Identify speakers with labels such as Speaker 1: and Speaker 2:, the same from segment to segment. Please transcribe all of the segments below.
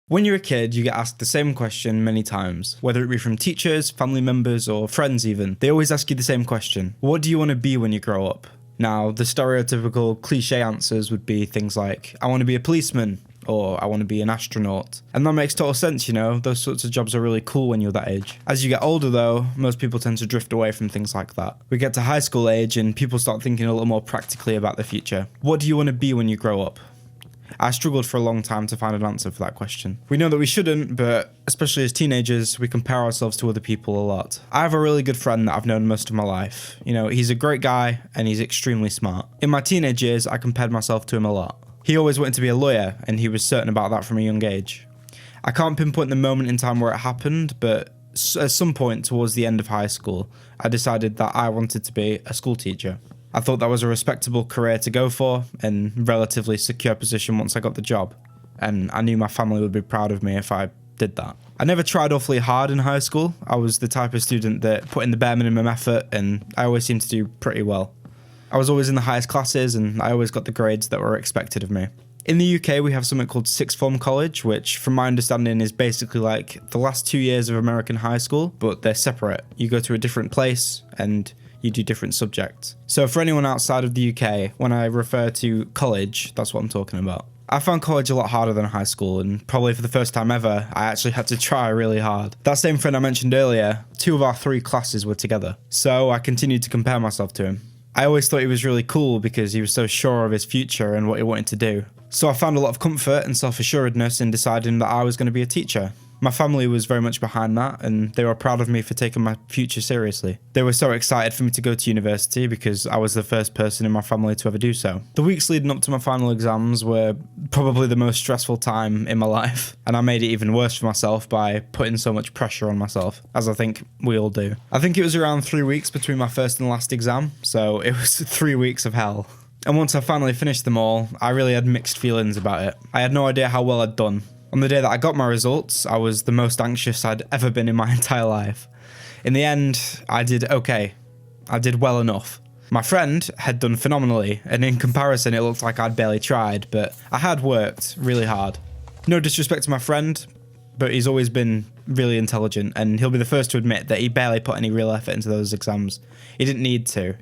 Speaker 1: When you're a kid, you get asked the same question many times, whether it be from teachers, family members, or friends even. They always ask you the same question. What do you want to be when you grow up? Now, the stereotypical cliche answers would be things like, I want to be a policeman, or I want to be an astronaut. And that makes total sense, you know, those sorts of jobs are really cool when you're that age. As you get older though, most people tend to drift away from things like that. We get to high school age and people start thinking a little more practically about the future. What do you want to be when you grow up? I struggled for a long time to find an answer for that question. We know that we shouldn't, but especially as teenagers, we compare ourselves to other people a lot. I have a really good friend that I've known most of my life. You know, he's a great guy and he's extremely smart. In my teenage years, I compared myself to him a lot. He always wanted to be a lawyer and he was certain about that from a young age. I can't pinpoint the moment in time where it happened, but at some point towards the end of high school, I decided that I wanted to be a school teacher. I thought that was a respectable career to go for and relatively secure position once I got the job. And I knew my family would be proud of me if I did that. I never tried awfully hard in high school. I was the type of student that put in the bare minimum effort and I always seemed to do pretty well. I was always in the highest classes and I always got the grades that were expected of me. In the UK, we have something called sixth form college, which from my understanding is basically like the last 2 years of American high school, but they're separate. You go to a different place and you do different subjects. So for anyone outside of the UK, when I refer to college, that's what I'm talking about. I found college a lot harder than high school, and probably for the first time ever, I actually had to try really hard. That same friend I mentioned earlier, 2 of our 3 classes were together, so I continued to compare myself to him. I always thought he was really cool because he was so sure of his future and what he wanted to do. So I found a lot of comfort and self-assuredness in deciding that I was going to be a teacher. My family was very much behind that and they were proud of me for taking my future seriously. They were so excited for me to go to university because I was the first person in my family to ever do so. The weeks leading up to my final exams were probably the most stressful time in my life, and I made it even worse for myself by putting so much pressure on myself, as I think we all do. I think it was around 3 weeks between my first and last exam, so it was 3 weeks of hell. And once I finally finished them all, I really had mixed feelings about it. I had no idea how well I'd done. On the day that I got my results, I was the most anxious I'd ever been in my entire life. In the end, I did okay. I did well enough. My friend had done phenomenally, and in comparison it looked like I'd barely tried, but I had worked really hard. No disrespect to my friend, but he's always been really intelligent, and he'll be the first to admit that he barely put any real effort into those exams. He didn't need to.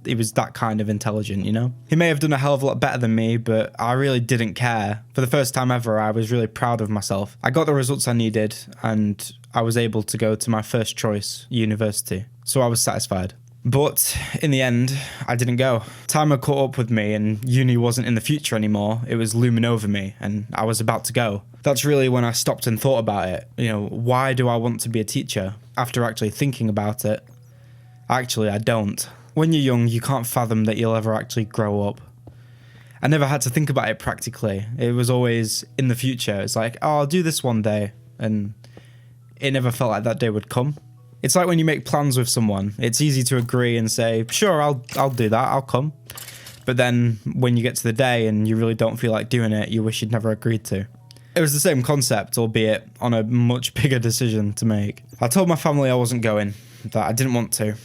Speaker 1: He was that kind of intelligent, you know? He may have done a hell of a lot better than me, but I really didn't care. For the first time ever, I was really proud of myself. I got the results I needed, and I was able to go to my first choice, university. So I was satisfied. But in the end, I didn't go. Time had caught up with me and uni wasn't in the future anymore. It was looming over me and I was about to go. That's really when I stopped and thought about it. You know, why do I want to be a teacher? After actually thinking about it, actually I don't. When you're young, you can't fathom that you'll ever actually grow up. I never had to think about it practically. It was always in the future. It's like, oh, I'll do this one day. And it never felt like that day would come. It's like when you make plans with someone. It's easy to agree and say, sure, I'll do that, I'll come. But then when you get to the day and you really don't feel like doing it, you wish you'd never agreed to. It was the same concept, albeit on a much bigger decision to make. I told my family I wasn't going, that I didn't want to.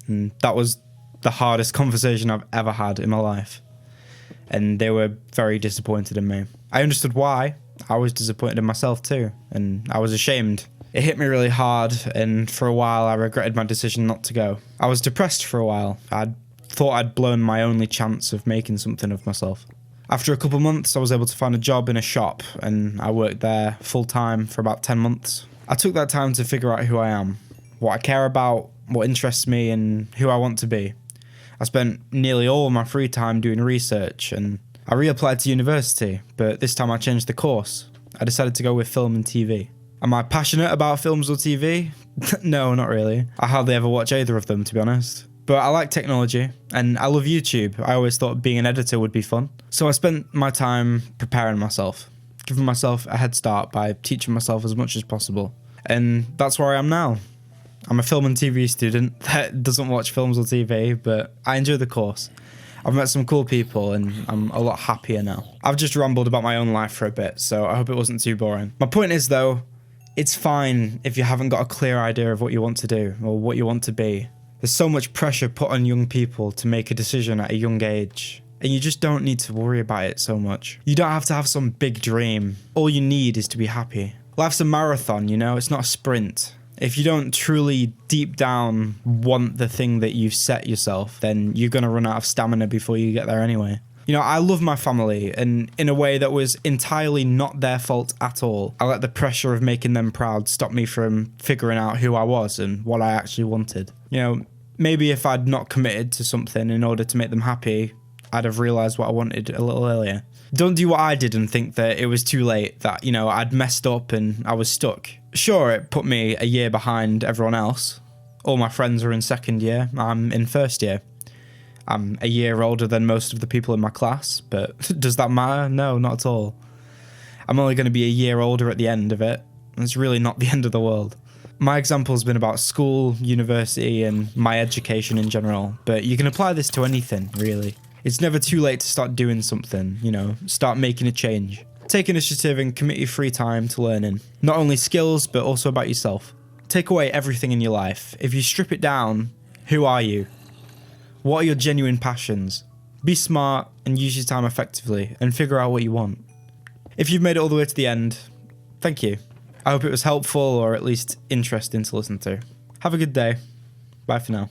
Speaker 1: And that was the hardest conversation I've ever had in my life. And they were very disappointed in me. I understood why. I was disappointed in myself too, and I was ashamed. It hit me really hard, and for a while I regretted my decision not to go. I was depressed for a while. I thought I'd blown my only chance of making something of myself. After a couple months, I was able to find a job in a shop, and I worked there full-time for about 10 months. I took that time to figure out who I am, what I care about, what interests me, and who I want to be. I spent nearly all of my free time doing research, and I reapplied to university, but this time I changed the course. I decided to go with film and TV. Am I passionate about films or TV? No, not really. I hardly ever watch either of them, to be honest. But I like technology, and I love YouTube. I always thought being an editor would be fun. So I spent my time preparing myself, giving myself a head start by teaching myself as much as possible. And that's where I am now. I'm a film and TV student that doesn't watch films or TV, but I enjoy the course. I've met some cool people and I'm a lot happier now. I've just rambled about my own life for a bit, so I hope it wasn't too boring. My point is though, it's fine if you haven't got a clear idea of what you want to do or what you want to be. There's so much pressure put on young people to make a decision at a young age, and you just don't need to worry about it so much. You don't have to have some big dream. All you need is to be happy. Life's a marathon, you know, it's not a sprint. If you don't truly deep down want the thing that you've set yourself, then you're going to run out of stamina before you get there anyway. You know, I love my family, and in a way that was entirely not their fault at all. I let the pressure of making them proud stop me from figuring out who I was and what I actually wanted. You know, maybe if I'd not committed to something in order to make them happy, I'd have realised what I wanted a little earlier. Don't do what I did and think that it was too late, that, you know, I'd messed up and I was stuck. Sure, it put me a year behind everyone else. All my friends are in second year, I'm in first year. I'm a year older than most of the people in my class, but does that matter? No, not at all. I'm only going to be a year older at the end of it. It's really not the end of the world. My example's been about school, university, and my education in general, but you can apply this to anything, really. It's never too late to start doing something, you know, start making a change. Take initiative and commit your free time to learning. Not only skills, but also about yourself. Take away everything in your life. If you strip it down, who are you? What are your genuine passions? Be smart and use your time effectively and figure out what you want. If you've made it all the way to the end, thank you. I hope it was helpful or at least interesting to listen to. Have a good day. Bye for now.